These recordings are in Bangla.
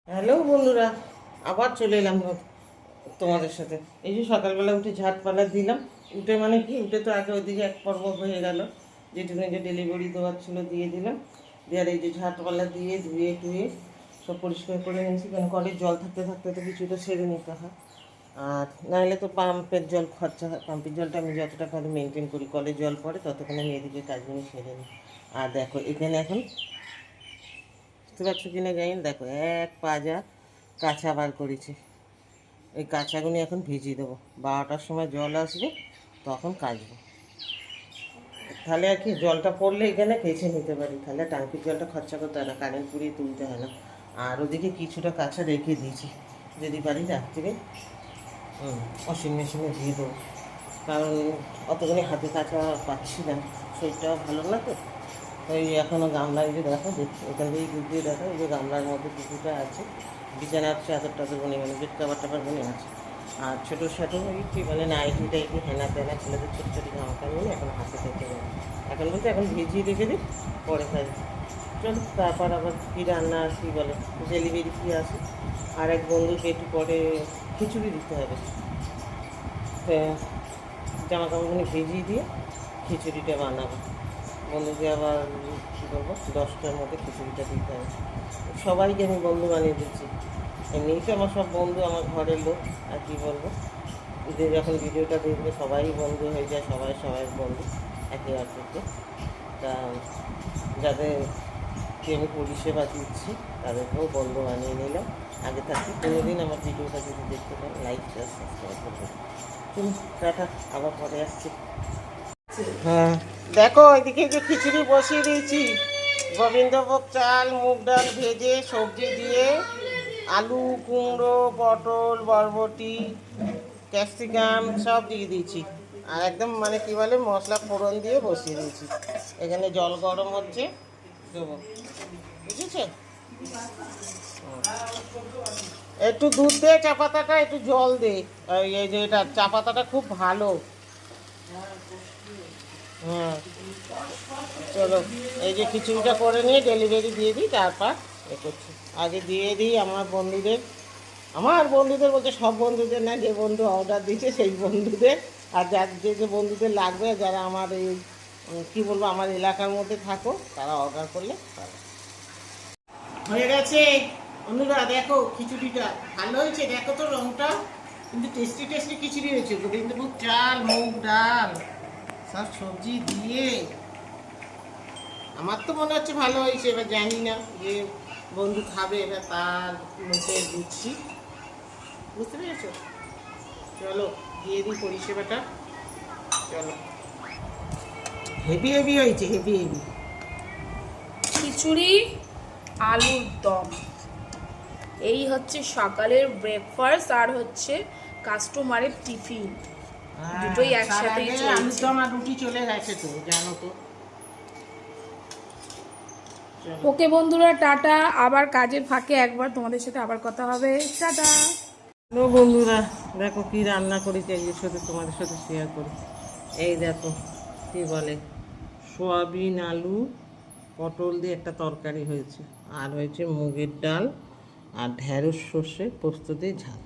হ্যালো বন্ধুরা, আবার চলে এলাম তোমাদের সাথে। এই যে সকালবেলা উঠে ঝাঁটপালা দিলাম। উঠে মানে কি, উঠে তো আগে ওইদিকে এক পর্ব হয়ে গেল, যেটুকু যে ডেলিভারি দেওয়ার ছিল দিয়ে দিলাম। দিয়ে আর এই যে ঝাঁটপালা দিয়ে ধুয়ে টুয়ে সব পরিষ্কার করে নিয়েছি, কারণ কলের জল থাকতে থাকতে তো কিছুটা সেরে নিতে হয়। আর নাহলে তো পাম্পের জল খরচা হয়। পাম্পের জলটা আমি যতটা পারি মেনটেন করি, কলের জল পড়ে ততক্ষণ আমি এদিকে কাজগুলো সেরে নিই। আর দেখো এখানে এখন বুঝতে পারছো কিনা জানি না, দেখো এক পাজা কাঁচা বার করেছি। এই কাঁচাগুনি এখন ভিজিয়ে দেবো, 12টার সময় জল আসবে তখন কাচবো। তাহলে আর কি, জলটা পড়লে এখানে কেচে নিতে পারি, তাহলে ট্যাঙ্কির জলটা খরচা করতে হয় না, কারেন্ট পুড়িয়ে তুলতে হয় না। আর ওদিকে কিছুটা কাঁচা রেখে দিয়েছি, যদি পারি রাত্রিরে ওয়াশিং মেশিনে দিয়ে দেবো। কারণ অতখানি হাতে কাঁচা পাচ্ছি না, শরীরটাও ভালো না তো। ওই এখনও গামলায় যে দেখো, এখান থেকেই দুধ দিয়ে দেখো, এই যে গামলার মধ্যে কিছুটা আছে। বিছানার চাদর টাদর বনে মানে বেড কাবার টাবার বনে আছে। আর ছোটো ছোটো ওই কী বলে নাইটি টাইটি হেনা তেনা ছেলেদের ছোটো ছোটো জামা কাপড় নিয়ে এখন হাতে থেকে যাবে। এখন বলতে এখন ভিজিয়ে রেখে দিই, পরে খাই। চলো তারপর আবার কী রান্না কী বলে ডেলিভারি কী আসে। আর এক বন্ধুকে একটু পরে খিচুড়ি দিতে হবে। জামা কাপড়গুলো ভিজিয়ে দিয়ে খিচুড়িটা বানাবো। বন্ধুকে আবার কী করবো, 10টার মধ্যে খিচুড়িটা দিতে হবে। সবাইকে আমি বন্ধু বানিয়ে দিচ্ছি। এমনিই তো আমার সব বন্ধু আমার ঘরের লোক, আর কী বলবো, যে যখন ভিডিওটা দেখবে সবাই বন্ধু হয়ে যায়, সবাই সবাই বন্ধু একে অপরকে। তা যাদেরকে আমি পরিষেবা দিচ্ছি তাদেরকেও বন্ধু বানিয়ে নিলাম। আগে থাকতে কোনোদিন আমার ভিডিওটা যদি দেখতে পান, লাইক শেয়ার সাবস্ক্রাইব করবেন। চলুন টাটা, আবার পরে আসছি। হ্যাঁ দেখো, এদিকে যে খিচুড়ি বসিয়ে দিয়েছি, গোবিন্দভোগ চাল মুগ ডাল ভেজে সবজি দিয়ে আলু কুমড়ো পটল বরবটি ক্যাপসিকাম সব দিয়ে দিয়েছি। আর একদম মানে কী বলে মশলা ফোড়ন দিয়ে বসিয়ে দিয়েছি। এখানে জল গরম হচ্ছে, দেবো, বুঝেছো? একটু দুধ দে, চা পাতাটা একটু জল দে। এই যে এটা চা পাতাটা খুব ভালো। হ্যাঁ চলো, এই যে খিচুড়িটা করে নিয়ে ডেলিভারি দিয়ে দিই, তারপর এ করছি। আগে দিয়ে দিই আমার বন্ধুদের বলতে সব বন্ধুদের না, যে বন্ধু অর্ডার দিচ্ছে সেই বন্ধুদের। আর যার যে যে বন্ধুদের লাগবে, যারা আমার এই কী বলবো আমার এলাকার মধ্যে থাকো, তারা অর্ডার করলে পাবে। হয়ে গেছে বন্ধুরা, দেখো খিচুড়িটা ভালো হয়েছে, দেখো তো রঙটা, কিন্তু টেস্টি টেস্টি খিচুড়ি হয়েছে। গোবিন্দভোগ চাল মুগ ডাল সব সবজি দিয়ে, আমার তো মনে হচ্ছে ভালো হয়েছে। এবার জানি না যে বন্ধু খাবে, এবার তার মুখে দিচ্ছি, বুঝতে পেরেছো? চলো দিয়ে দিই পরিষেবাটা। চলো, হেভি হেভি হয়েছে, হেভি হেভি খিচুড়ি আলুর দম, এই হচ্ছে সকালের ব্রেকফাস্ট আর হচ্ছে কাস্টমারের টিফিন, দুটোই একসাথেই চলছে। আলুর দম আর রুটি চলে গেছে তো, জানো তো। ওকে বন্ধুরা, টাটা। আবার কাজের ফাঁকে একবার তোমাদের সাথে আবার কথা হবে। টাটা। হ্যালো বন্ধুরা, দেখো কি রান্না করেছি, এই সাথে তোমাদের সাথে শেয়ার করি। এই দেখো কি বলে সোয়াবিন আলু পটল দিয়ে একটা তরকারি হয়েছে, আর হয়েছে মুগের ডাল আর ঢেঁড়স সর্ষে পোস্ত দিয়ে ঝাল।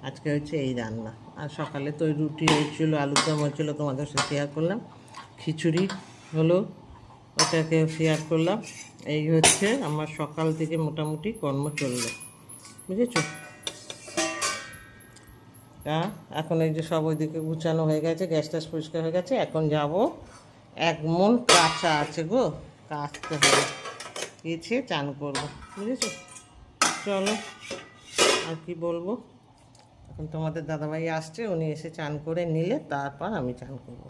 আজকে হচ্ছে এই রান্না। আর সকালে তো রুটি হয়েছিল, আলুর দম হয়েছিল, তোমাদের সাথে শেয়ার করলাম। খিচুড়ি হলো, ওটাকে শেয়ার করলাম। এই হচ্ছে আমার সকাল থেকে মোটামুটি কর্ম চললো, বুঝেছো? তা এখন এই যে সব ওইদিকে গুছানো হয়ে গেছে, গ্যাস ট্যাস পরিষ্কার হয়ে গেছে। এখন যাব, এক মন কাঁচা আছে গো, কাচতে হবে, কেছে চান করবো, বুঝেছো? চলো, আর কি বলবো, এখন তোমাদের দাদাভাই আসছে, উনি এসে চান করে নিলে তারপর আমি চান করবো।